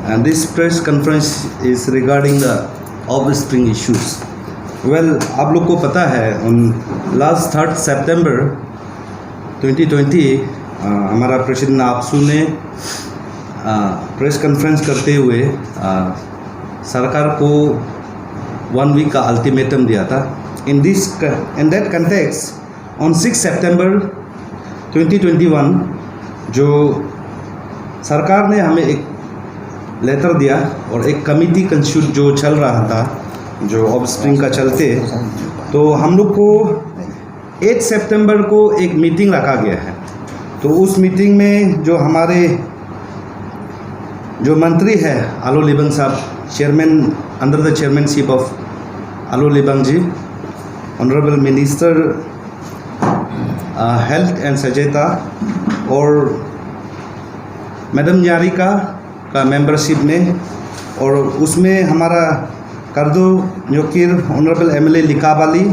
and this press conference is regarding the offspring issues. Well, आप लोग को पता है on last 3rd September 2020 हमारा प्रेसिडेंट आपसू ने प्रेस कॉन्फ्रेंस करते हुए सरकार को 1 वीक का अल्टीमेटम दिया था. In that context, on 6 September 2021 जो सरकार ने हमें एक लेटर दिया और एक कमिटी कंस्टिट्यूट जो चल रहा था जो ऑफस्प्रिंग का चलते, तो हम लोग को 8 सितंबर को एक मीटिंग रखा गया है. तो उस मीटिंग में जो हमारे जो मंत्री है आलो लिबांग साहब, chairman under the chairmanship of Alo Libang ji, honourable minister health and Sajeta और मैडम यारिका का मेंबरशिप में, और उसमें हमारा Kardo Nyigyor honourable MLA Likabali,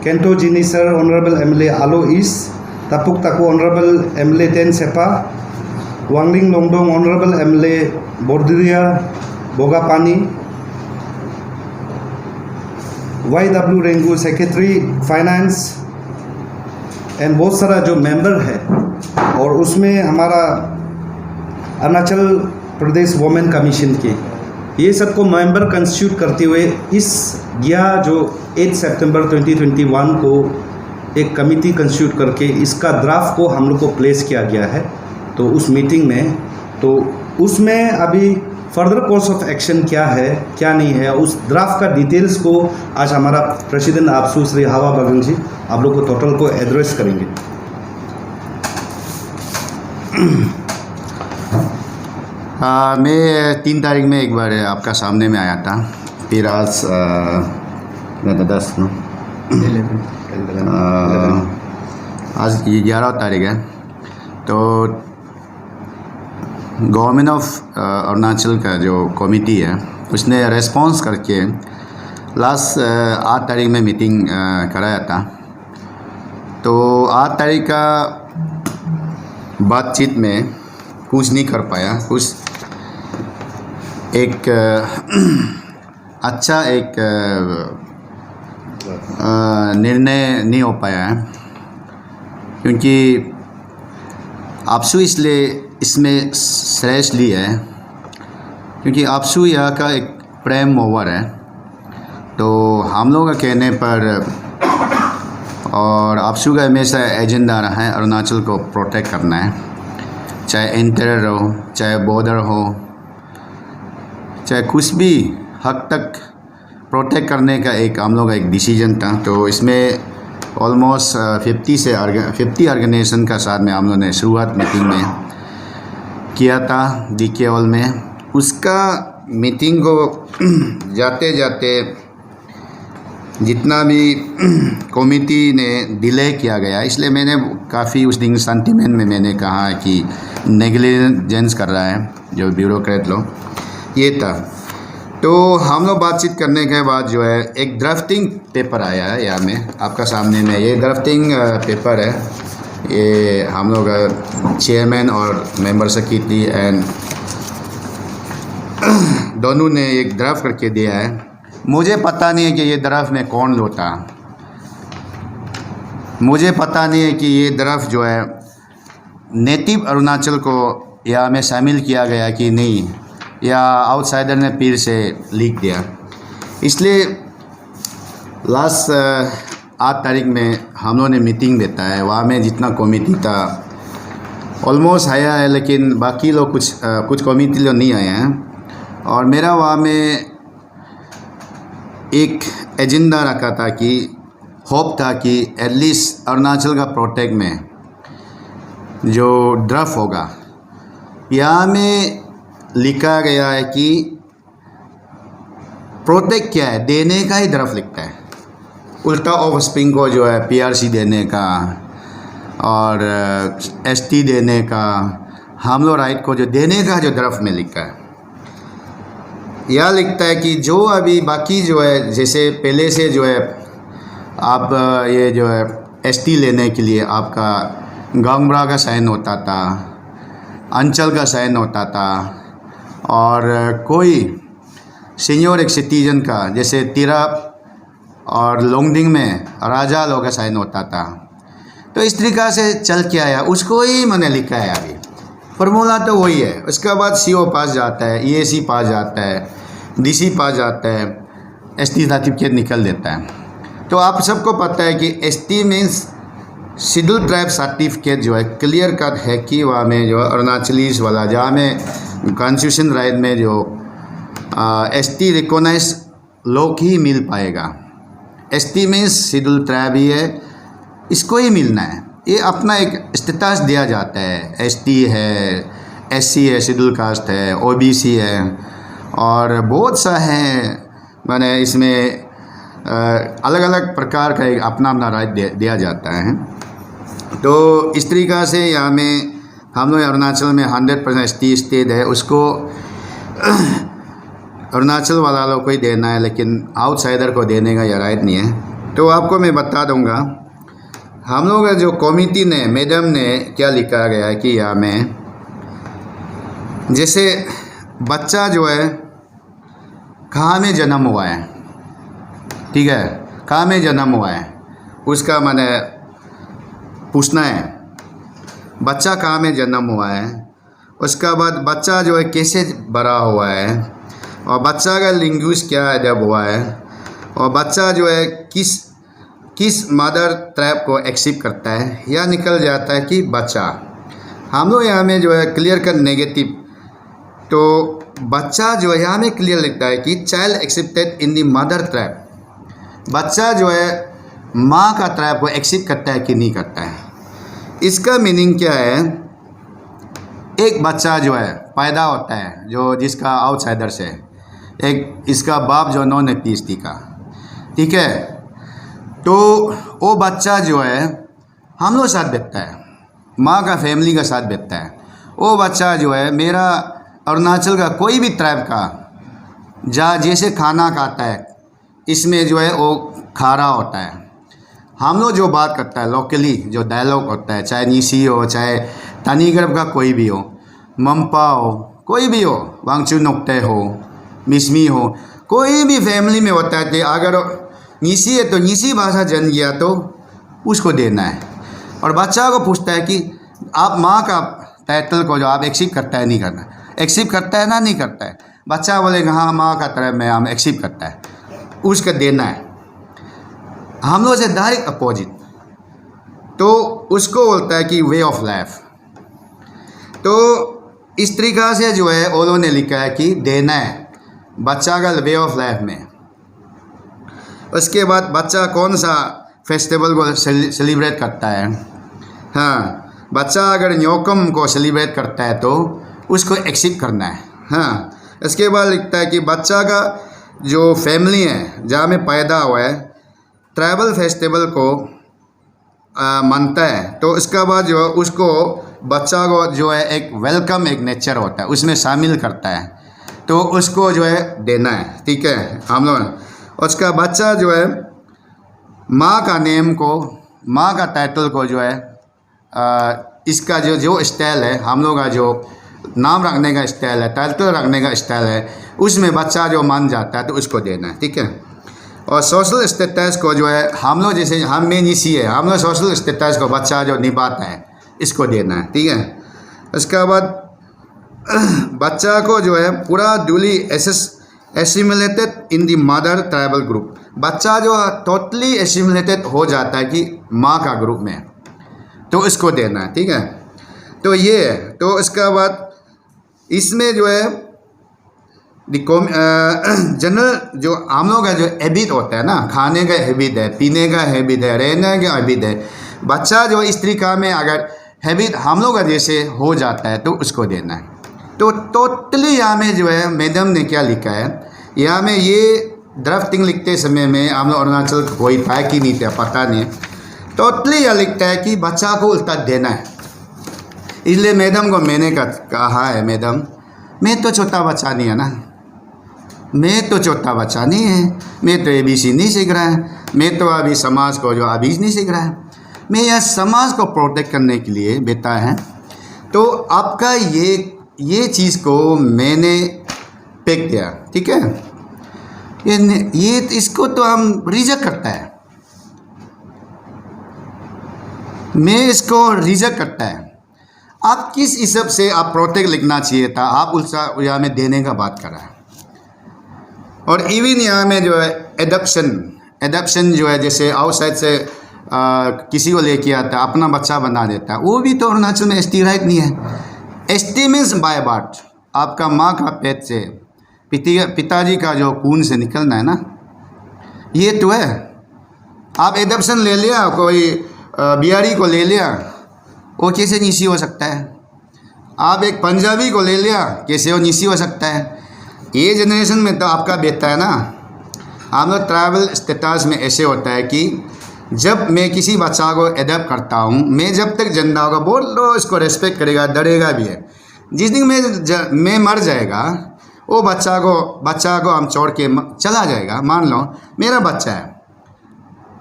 Kento Jini sir honourable MLA Aalo East, Tapuk Taku honourable MLA टेन Seppa, Wanglin Lowangdong honourable MLA Borduria Bogapani, YW Rengu secretary finance and बहुत सारा जो मेंबर है, और उसमें हमारा अरुणाचल प्रदेश वुमेन कमीशन के ये सबको मेंबर कंस्टिट्यूट करते हुए इस जो 8 सितंबर 2021 को एक कमिटी कंस्टिट्यूट करके इसका ड्राफ्ट को हम लोग को प्लेस किया गया है. तो उस मीटिंग में, तो उसमें अभी फर्दर कोर्स ऑफ एक्शन क्या है क्या नहीं है, उस ड्राफ्ट का डिटेल्स को आज हमारा प्रेसिडेंट आपसू श्री हावा बगन जी आप लोग को टोटल को एड्रेस करेंगे. मैं 3 तारीख में एक बार आपका सामने में आया था, फिर आज 10 आज 11 तारीख है. तो गवर्नमेंट ऑफ अरुणाचल का जो कमिटी है उसने रेस्पॉन्स करके लास्ट 8 तारीख में मीटिंग कराया था. तो 8 तारीख का बातचीत में कुछ नहीं कर पाया, कुछ एक अच्छा एक निर्णय नहीं हो पाया है, क्योंकि आपसू इसलिए इसमें श्रेष्ठ ली है क्योंकि आपसू यहाँ का एक प्रेम ओवर है. तो हम लोग का कहने पर, और आपसू का हमेशा एजेंडा रहा है अरुणाचल को प्रोटेक्ट करना है, चाहे इंटीरियर हो, चाहे बॉर्डर हो, चाहे कुछ भी हद तक प्रोटेक्ट करने का एक हम लोग का एक डिसीजन था. तो इसमें ऑलमोस्ट 50 ऑर्गेनाइजेशन का साथ में हम लोगों ने शुरुआत मीटिंग में किया था DK हॉल में. उसका मीटिंग को जाते जाते जितना भी कमिटी ने डिले किया गया, इसलिए मैंने काफ़ी उस दिन सेंटिमेंट में मैंने कहा कि नेग्लिजेंस कर रहा है जो ब्यूरोक्रेट लोग, ये था. तो हम लोग बातचीत करने के बाद जो है एक ड्राफ्टिंग पेपर आया है यहाँ में आपका सामने में. ये ड्राफ्टिंग पेपर है, ये हम लोग चेयरमैन और मेंबर सेक्रेटरी एंड दोनों ने एक ड्राफ्ट करके दिया है. मुझे पता नहीं है कि ये ड्राफ्ट में कौन लोता, मुझे पता नहीं है कि ये ड्राफ्ट जो है नेटिव अरुणाचल को यहाँ में शामिल किया गया कि नहीं, या आउटसाइडर ने फिर से लीक दिया. इसलिए लास्ट 8 तारीख में हम लोगों ने मीटिंग देता है, वहाँ में जितना कमिटी था ऑलमोस्ट आया है, लेकिन बाकी लोग कुछ कमिटी लोग नहीं आए हैं. और मेरा वहाँ में एक एजेंडा रखा था कि होप था कि एटलीस्ट अरुणाचल का प्रोटेक्ट में जो ड्राफ्ट होगा, यहाँ में लिखा गया है कि प्रोटेक्ट क्या है, देने का ही ड्राफ्ट लिखता है, उल्टा ऑफस्प्रिंग को जो है PRC देने का और ST देने का, हम लोग राइट को जो देने का जो ड्राफ्ट में लिखा है. यह लिखता है कि जो अभी बाकी जो है, जैसे पहले से जो है आप ये जो है ST लेने के लिए आपका गांगब्रा का साइन होता था, अंचल का साइन होता था, और कोई सीनियर एक सिटीजन का, जैसे तिरप और लोंगडिंग में राजा लोग का साइन होता था, तो इस तरीक़ा से चल के आया, उसको ही मैंने लिखा है अभी। फॉर्मूला तो वही है। उसके बाद CO पास जाता है, EAC पास जाता है, DC पास जाता है, ST सर्टिफिकेट निकल देता है। तो आप सबको पता है कि ST means schedule tribe certificate जो है क्लियर कट है कि वहाँ में जो अरुणाचलीस वाला, जहाँ में कॉन्स्टिट्यूशन राइट में जो ST रिकॉग्नाइज लोग ही मिल पाएगा। ST मीन्स शेड्यूल ट्राइब ही है, इसको ही मिलना है। ये अपना एक स्टेटस दिया जाता है। ST है, SC है, शेड्यूल कास्ट है, OBC है, और बहुत सा है, मैंने इसमें अलग अलग प्रकार का एक अपना अपना राइट दिया जाता है। तो इस तरीक़ा से यहाँ में हम लोग अरुणाचल में 100% ST स्टेट है, उसको अरुणाचल वाला लोग को ही देना है, लेकिन आउटसाइडर को देने का यह राइट नहीं है। तो आपको मैं बता दूंगा, हम लोग का जो कमिटी ने, मैडम ने क्या लिखा गया है कि यहाँ में जैसे बच्चा जो है कहाँ में जन्म हुआ है, ठीक है, कहाँ में जन्म हुआ है उसका मैंने पूछना है। बच्चा कहाँ में जन्म हुआ है, उसका बाद बच्चा जो है कैसे बड़ा हुआ है, और बच्चा का लैंग्वेज क्या अदब हुआ है, और बच्चा जो है किस मदर ट्राइब को एक्सेप्ट करता है, या निकल जाता है कि बच्चा, हम लोग यहाँ में जो है क्लियर कर नेगेटिव, तो बच्चा जो है यहाँ में क्लियर लिखता है कि child accepted in the mother tribe. बच्चा जो है माँ का ट्राइब को एक्सेप्ट करता है कि नहीं करता है। इसका मीनिंग क्या है, एक बच्चा जो है पैदा होता है जो जिसका आउटसाइडर से, एक इसका बाप जो नॉन एथनिसिटी का, ठीक है, तो वो बच्चा जो है हम लोग साथ बैठता है, माँ का फैमिली का साथ बैठता है। वो बच्चा जो है मेरा अरुणाचल का कोई भी ट्राइब का जहाँ जैसे खाना खाता है, इसमें जो है वो खा रहा होता है। हम लोग जो बात करता है लोकली, जो डायलॉग होता है, चाहे नीसी हो, चाहे तनीगर्भ का कोई भी हो, मम्पा हो, कोई भी हो, वांगचू नोक्टे हो, मिसमी हो, कोई भी फैमिली में होता है कि अगर नीसी है तो नीसी भाषा जन गया तो उसको देना है। और बच्चा को पूछता है कि आप माँ का टाइटल को जो आप एक्सेप्ट करता है नहीं करना, एक्सेप्ट करता है ना नहीं करता है। बच्चा बोलेगा हाँ माँ का तरह में हम एक्सेप्ट करता है, उसका देना है। हम लोग से डायरेक्ट अपोजिट, तो उसको बोलता है कि वे ऑफ लाइफ। तो इस तरीक़ा से जो है उन्होंने लिखा है कि देना है बच्चा का वे ऑफ लाइफ में। उसके बाद बच्चा कौन सा फेस्टिवल को सेलिब्रेट करता है, हाँ, बच्चा अगर न्योकम को सेलिब्रेट करता है तो उसको एक्सेप्ट करना है, हाँ। इसके बाद लिखता है कि बच्चा का जो फैमिली है जहाँ में पैदा हुआ है ट्राइबल फेस्टिवल को मानता है, तो इसका बाद जो उसको बच्चा को जो है एक वेलकम एक नेचर होता है उसमें शामिल करता है, तो उसको जो है देना है, ठीक है हम लोग। उसका बच्चा जो है माँ का नेम को, माँ का टाइटल को जो है इसका जो स्टाइल है, हम लोग का जो नाम रखने का स्टाइल है, टाइटल रखने का स्टाइल है, उसमें बच्चा जो मान जाता है तो उसको देना है, ठीक है। और सोशल स्टेटस को जो है हम लोग जैसे हम में नीसी है, हम लोग सोशल स्टेटस को बच्चा जो निभाता है इसको देना है, ठीक है। उसके बाद बच्चा को जो है पूरा duly assimilated in the mother tribal group, बच्चा जो टोटली एसिमिलेटेड हो जाता है कि माँ का ग्रुप में, तो इसको देना है, ठीक है। तो ये है। तो इसका बाद इसमें जो है जनरल जो हम लोग का जो हैबिट होता है ना, खाने का हैबिट है, पीने का हैबिट है, रहने का हैबिट है, बच्चा जो इस तरीक़ा में अगर हैबिट हम लोग का जैसे हो जाता है तो उसको देना है। तो टोटली यहाँ में जो है मैडम ने क्या लिखा है, यहाँ में ये ड्राफ्टिंग लिखते समय में हम लोग अरुणाचल कोई था कि नहीं था पता नहीं, टोटली यह लिखता है कि बच्चा को उल्टा देना है। इसलिए मैडम को मैंने कहा है, मैडम मैं तो छोटा बच्चा नहीं है ना, मैं तो छोटा बच्चा नहीं है, मैं तो ABC नहीं सीख रहा है, मैं तो अभी समाज को जो अभी नहीं सीख रहा है, मैं यह समाज को प्रोटेक्ट करने के लिए बेटा है। तो आपका ये चीज़ को मैंने फेंक दिया, ठीक है। ये इसको तो हम रिजेक्ट करता है, मैं इसको रिजेक्ट करता है। आप किस हिसाब से आप प्रोटेक्ट लिखना चाहिए था, आप उसका यहाँ में देने का बात कर रहा है। और इवन यहाँ में जो है एडप्शन जो है, जैसे आउटसाइड से किसी को लेके आता है, अपना बच्चा बना देता है, वो भी तो अरुणाचल में एसटी राइट नहीं है। एसटी मीन्स बाय बर्थ, आपका माँ का पेट से पिताजी का जो खून से निकलना है ना, ये तो है। आप एडप्शन ले लिया, कोई बिहारी को ले लिया, वो कैसे नीसी हो सकता है। आप एक पंजाबी को ले लिया, कैसे वो नीसी हो सकता है। ये जनरेशन में तो आपका बेटा है ना। हम लोग ट्रैवल स्टेटस में ऐसे होता है कि जब मैं किसी बच्चा को एडप्ट करता हूँ, मैं जब तक जिंदा होगा बहुत लोग इसको रेस्पेक्ट करेगा, डरेगा भी है। जिस दिन मैं मर जाएगा, वो बच्चा को हम छोड़ के चला जाएगा। मान लो मेरा बच्चा है,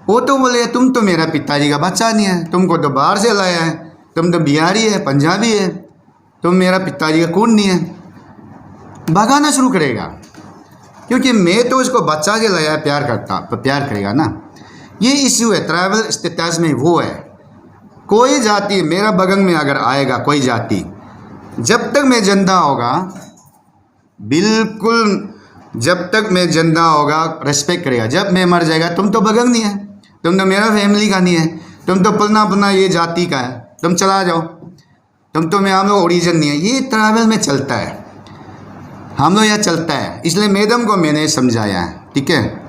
वो तो बोले तुम तो मेरा पिताजी का बच्चा नहीं है, तुमको तो बाहर से लाया है, तुम तो बिहारी है, पंजाबी है, तुम मेरा पिताजी का खून नहीं है, भगाना शुरू करेगा। क्योंकि मैं तो उसको बच्चा से लाया, प्यार करेगा ना। ये इश्यू है ट्रैवल स्टेटस में, वो है। कोई जाति मेरा बगल में अगर आएगा, कोई जाति, जब तक मैं जिंदा होगा, बिल्कुल जब तक मैं जिंदा होगा रेस्पेक्ट करेगा। जब मैं मर जाएगा, तुम तो बगल नहीं है, तुम तो मेरा फैमिली का नहीं है, तुम तो पलना ये जाति का है, तुम चला जाओ, तुम तो हम लोग ओरिजिन नहीं है। ये ट्रैवल में चलता है, हम लोग यहाँ चलता है। इसलिए मैडम को मैंने समझाया है, ठीक है।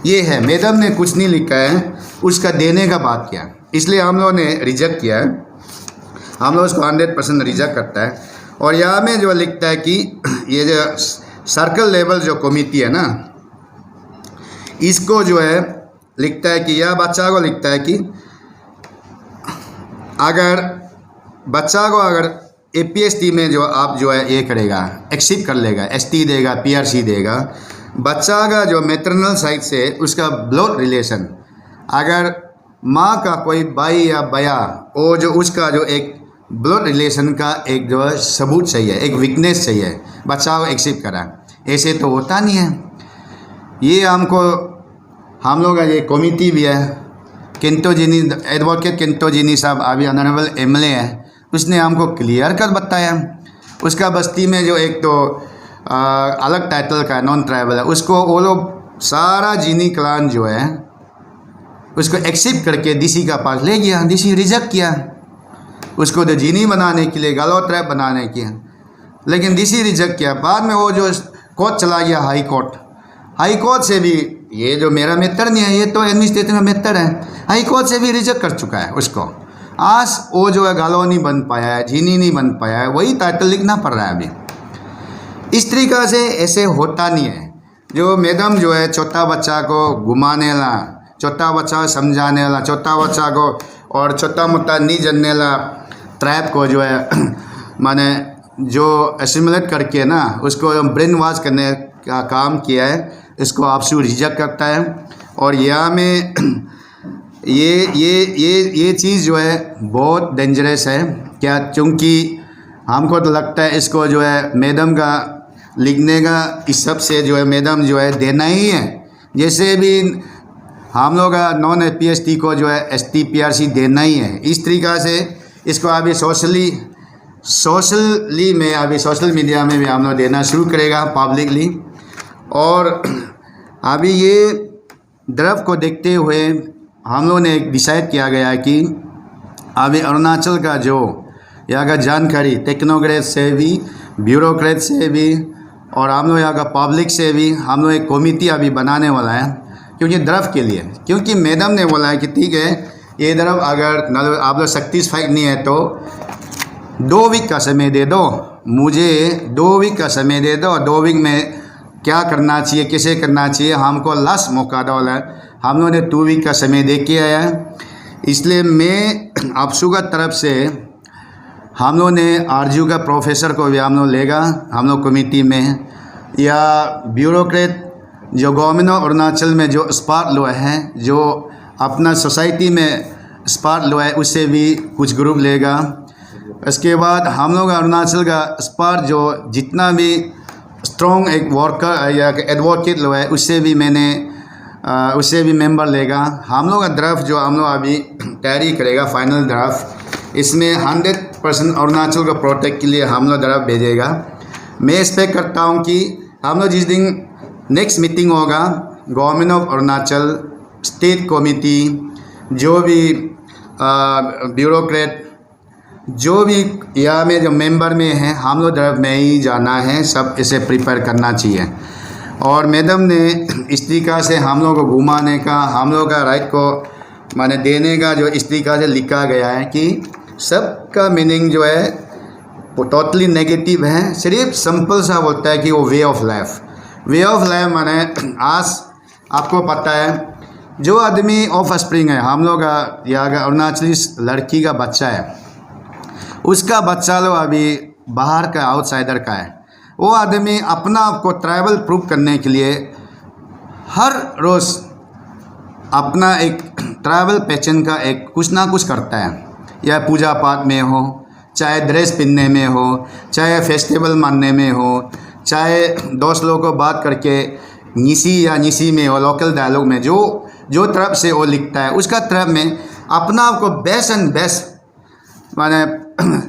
ये है, मैडम ने कुछ नहीं लिखा है, उसका देने का बात किया, इसलिए हम लोगों ने रिजेक्ट किया है। हम लोग उसको 100% रिजेक्ट करता है। और यहाँ में जो लिखता है कि ये जो सर्कल लेवल जो कमिटी है ना, इसको जो है लिखता है कि यह बच्चा को लिखता है कि अगर बच्चा को अगर APST में जो आप जो है ये करेगा, एक्सेप्ट कर लेगा, ST देगा, PRC देगा, बच्चा का जो मैटरनल साइड से उसका ब्लड रिलेशन, अगर माँ का कोई भाई या भैया, वो जो उसका जो एक ब्लड रिलेशन का एक जो सबूत चाहिए, एक विटनेस चाहिए, बच्चा को एक्सेप्ट करा। ऐसे तो होता नहीं है। ये हम लोग का ये कमिटी भी है, किंतोजिनी एडवोकेट किंतोजिनी साहब अभी ऑनरेबल MLA है, उसने हमको क्लियर कर बताया। उसका बस्ती में जो एक तो अलग टाइटल का नॉन ट्राइबल है, उसको वो लोग सारा जीनी क्लान जो है उसको एक्सेप्ट करके DC का पास ले गया। DC रिजेक्ट किया उसको, तो जीनी बनाने के लिए, गालो ट्राइब बनाने के, लेकिन DC रिजेक्ट किया। बाद में वो जो कोर्ट चला गया, हाई कोर्ट से भी, ये जो मेरा मेथड नहीं है, ये तो एडमिनिस्ट्रेटिव मेथड है, हाई कोर्ट से भी रिजेक्ट कर चुका है उसको। आज वो जो है गालो नहीं बन पाया है, जीनी नहीं बन पाया है, वही टाइटल लिखना पड़ रहा है अभी। इस तरीक़ा से ऐसे होता नहीं है। जो मैडम जो है छोटा बच्चा को घुमाने ला, छोटा बच्चा समझाने ला, छोटा बच्चा को और छोटा मोटा नहीं जानने ला ट्राइब को जो है माने जो एसिमुलेट करके ना उसको ब्रेन वॉश करने का काम किया है, इसको आपसे रिजेक्ट करता है। और यहाँ में ये चीज़ जो है बहुत डेंजरस है। क्या, क्योंकि हमको तो लगता है इसको जो है मैडम का लिखने का इस सब से जो है मैडम जो है देना ही है। जैसे भी हम लोग का नॉन APST को जो है ST PRC देना ही है। इस तरीक़ा से इसको अभी सोशली में, अभी सोशल मीडिया में भी हम लोग देना शुरू करेगा पब्लिकली। और अभी ये ड्राफ्ट को देखते हुए हम लोग ने डिसाइड किया गया है कि अभी अरुणाचल का जो यहाँ का जानकारी टेक्नोक्रेट से भी, ब्यूरोक्रेट से भी और हम लोग यहाँ का पब्लिक से भी हम लोग एक कमेटी अभी बनाने वाला है, क्योंकि ड्राफ्ट के लिए। क्योंकि मैडम ने बोला है कि ठीक है, ये ड्राफ्ट अगर आप लोग सैटिस्फाइड नहीं है तो 2 वीक का समय दे दो, मुझे 2 वीक का समय दे दो। 2 वीक में क्या करना चाहिए, कैसे करना चाहिए, हमको लास्ट मौका दो है। हम लोगों ने 2 वीक का समय दे के आया है। इसलिए मैं आपसू का तरफ से हम लोग ने RGU का प्रोफेसर को भी हम लोग लेगा, हम लोग कमेटी में, या ब्यूरोक्रेट जो गवर्नमेंट ऑफ अरुणाचल में जो स्पार्क लॉ है, जो अपना सोसाइटी में स्पार्क लॉ है, उससे भी कुछ ग्रुप लेगा। इसके बाद हम लोग अरुणाचल का स्पार जो जितना भी स्ट्रॉन्ग एक वर्कर या एडवोकेट लोग है उससे भी मेंबर लेगा। हम लोग का ड्राफ्ट जो हम लोग अभी तैयारी करेगा फाइनल ड्राफ्ट, इसमें 100% अरुणाचल को प्रोटेक्ट के लिए हम लोग ड्राफ्ट भेजेगा। मैं एक्सपेक्ट करता हूँ कि हम लोग जिस दिन नेक्स्ट मीटिंग होगा, government of Arunachal, state committee, जो भी ब्यूरोक्रेट, जो भी यहाँ में जो मेंबर में है, हम लोग ड्राफ्ट में ही जाना है, सब इसे प्रिपेयर करना चाहिए। और मैडम ने इस तरीक़ा से हम लोग को घुमाने का, हम लोग का राइट को माने देने का जो इस तरीक़ा से लिखा गया है कि सबका मीनिंग जो है वो टोटली नेगेटिव है। सिर्फ सिंपल सा बोलता है कि वो वे ऑफ लाइफ माने आज आपको पता है जो आदमी ऑफ स्प्रिंग है, हम लोग का यहाँ का अरुणाचली लड़की का बच्चा है, उसका बच्चा लोग अभी बाहर का आउटसाइडर का है, वो आदमी अपना आप को ट्राइबल प्रूव करने के लिए हर रोज़ अपना एक ट्राइबल पहचान का एक कुछ ना कुछ करता है, या पूजा पाठ में हो, चाहे ड्रेस पहनने में हो, चाहे फेस्टिवल मानने में हो, चाहे दोस्त लोगों को बात करके निसी में हो, लोकल डायलॉग में जो तरफ से वो लिखता है, उसका तरफ में अपना आप को बेस्ट एंड बेस्ट माने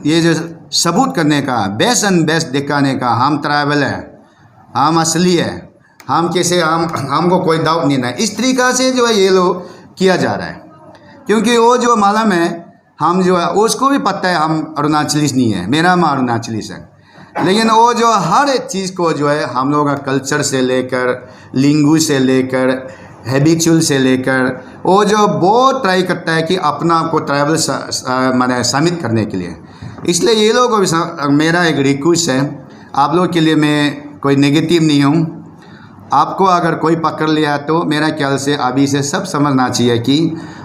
ये जो सबूत करने का, बेस्ट एंड बेस्ट दिखाने का, हम ट्राइबल है, हम असली है, हम कैसे हमको कोई डाउट नहीं है, इस तरीक़ा से जो है ये लोग किया जा रहा है। क्योंकि वो जो मालूम है हम जो है उसको भी पता है हम अरुणाचलीस नहीं है, मेरा माँ अरुणाचलीस है, लेकिन वो जो हर एक चीज़ को जो है हम लोग का कल्चर से लेकर, लिंगू से लेकर, हैबिचुअल से लेकर, वो जो बहुत ट्राई करता है कि अपना आपको ट्राइबल माने शामिल करने के लिए। इसलिए ये लोगों को भी मेरा एक रिक्वेस्ट है, आप लोग के लिए मैं कोई नेगेटिव नहीं हूँ, आपको अगर कोई पकड़ लिया तो मेरा ख्याल से अभी से सब समझना चाहिए कि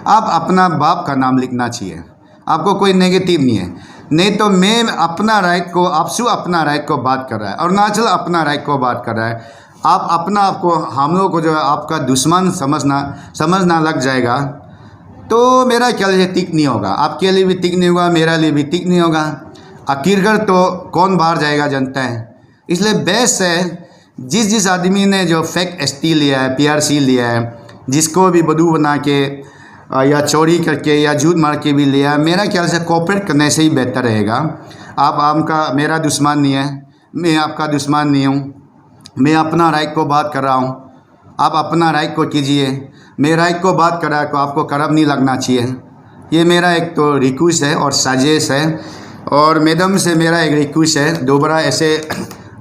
आप अपना बाप का नाम लिखना चाहिए, आपको कोई नेगेटिव नहीं है। नहीं तो मैं अपना राइट को, आपसू अपना राइट को बात कर रहा है, अरुणाचल अपना राइट को बात कर रहा है, आप अपना आपको हम लोग को जो है आपका दुश्मन समझना लग जाएगा तो मेरा ख्याल से टिक नहीं होगा, आपके लिए भी टिक नहीं होगा, मेरा लिए भी टिक नहीं होगा। आखिरकार तो कौन बाहर जाएगा जनता है। इसलिए बेस्ट है जिस आदमी ने जो फेक ST लिया है, PRC लिया है, जिसको भी बदू बना के या चोरी करके या झूठ मार के भी लिया, मेरा ख्याल से कोऑपरेट करने से ही बेहतर रहेगा। आप आपका मेरा दुश्मन नहीं है, मैं आपका दुश्मन नहीं हूँ, मैं अपना राइट को बात कर रहा हूँ, आप अपना राइट को कीजिए, मैं राइट को बात कर रहा है तो आपको खराब नहीं लगना चाहिए। ये मेरा एक तो रिक्वेस्ट है और साजिश है। और मैडम से मेरा एक रिक्वेस्ट है, दोबारा ऐसे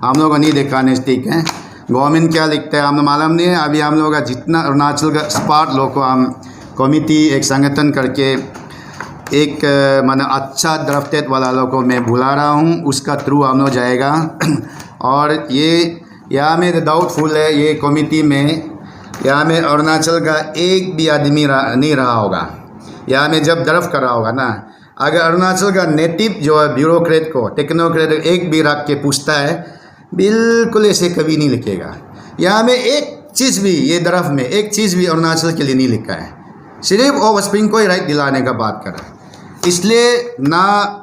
हम लोग को नहीं दिखाने, ठीक है। गवर्नमेंट क्या लिखता है हमें मालूम नहीं है। अभी हम लोग का जितना अरुणाचल का स्पार्ट लोग को हम कमिटी एक संगठन करके एक माना अच्छा ड्राफ्टेड वाला लोग को मैं बुला रहा हूँ, उसका थ्रू हम लोग जाएगा। और ये यहाँ में डाउटफुल है ये कमिटी में, यहाँ में अरुणाचल का एक भी आदमी नहीं रहा होगा, यहाँ में जब ड्राफ्ट कर रहा होगा ना, अगर अरुणाचल का नेटिव जो है ब्यूरोक्रेट को, टेक्नोक्रेट एक भी रख के पूछता है, बिल्कुल ऐसे कभी नहीं लिखेगा। यहाँ में एक चीज़ भी, ये ड्राफ्ट में एक चीज़ भी अरुणाचल के लिए नहीं लिखा है, सिर्फ ऑफ स्प्रिंग को ही राइट दिलाने का बात कर रहा है। इसलिए ना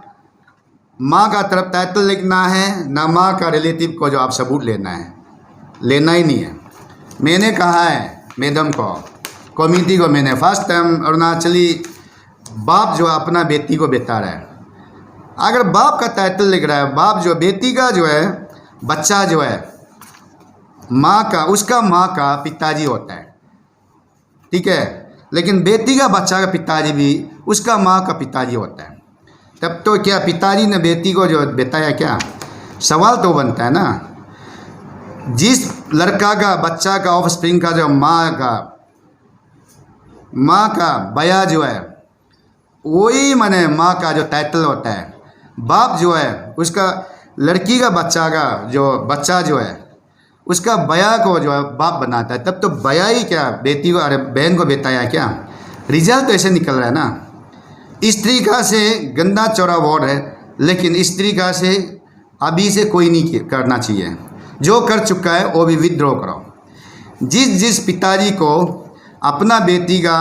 माँ का तरफ टाइटल लिखना है, ना माँ का रिलेटिव को जो आप सबूत लेना है, लेना ही नहीं है। मैंने कहा है मैडम को, कमिटी को, मैंने फर्स्ट टाइम अरुणाचली बाप जो अपना बेटी को बता रहा है, अगर बाप का टाइटल लिख रहा है, बाप जो बेटी का जो है बच्चा जो है माँ का, उसका माँ का पिताजी होता है, ठीक है, लेकिन बेटी का बच्चा का पिताजी भी उसका माँ का पिताजी होता है। तब तो क्या पिताजी ने बेटी को जो बताया, क्या सवाल तो बनता है ना। जिस लड़का का बच्चा का ऑफ स्प्रिंग का जो माँ का बया जो है, वही माने माँ का जो टाइटल होता है। बाप जो है उसका लड़की का बच्चा जो है उसका बया को जो है बाप बनाता है, तब तो बया ही क्या बेटी को, अरे बहन को बताया क्या, रिजल्ट तो ऐसे निकल रहा है ना। इस तरीक़ा से गंदा चौड़ा वर्ड है, लेकिन इस तरीक़ा से अभी से कोई नहीं करना चाहिए। जो कर चुका है वो भी विथड्रॉ करो। जिस पिताजी को अपना बेटी का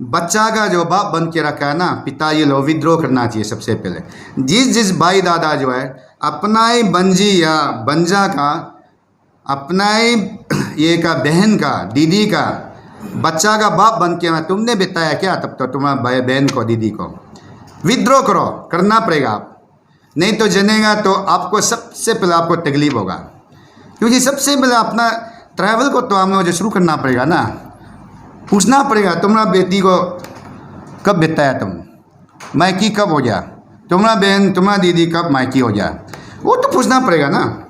बच्चा का जो बाप बन के रखा है ना, पिता ये लो विद्रोह करना चाहिए सबसे पहले। जिस भाई दादा जो है अपना ही बंजी या बंजा का, अपना ही ये का बहन का, दीदी का बच्चा का बाप बन के तुमने बताया क्या, तब तो तुम्हारा भाई बहन को, दीदी को विद्रोह करो, करना पड़ेगा आप, नहीं तो जनेगा तो आपको सबसे पहले आपको तकलीफ होगा। क्योंकि सबसे पहले अपना ट्रैवल को तो हम लोग शुरू करना पड़ेगा ना, पूछना पड़ेगा तुम्हारा बेटी को कब बताया, तुम मायकी कब हो गया, तुम्हारा बहन तुम्हारा दीदी कब मायकी हो गया, वो तो पूछना पड़ेगा ना।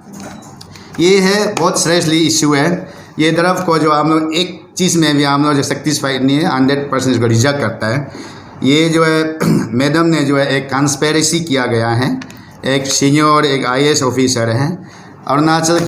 ये है बहुत सीरियसली इशू है। ये तरफ को जो हम लोग एक चीज़ में भी हम लोग जो सेटिस्फाइड नहीं है, 100% इसको रिजेक्ट करता है। ये जो है मैडम ने जो है एक कंस्पिरेसी किया गया है, एक सीनियर एक IAS ऑफिसर हैं अरुणाचल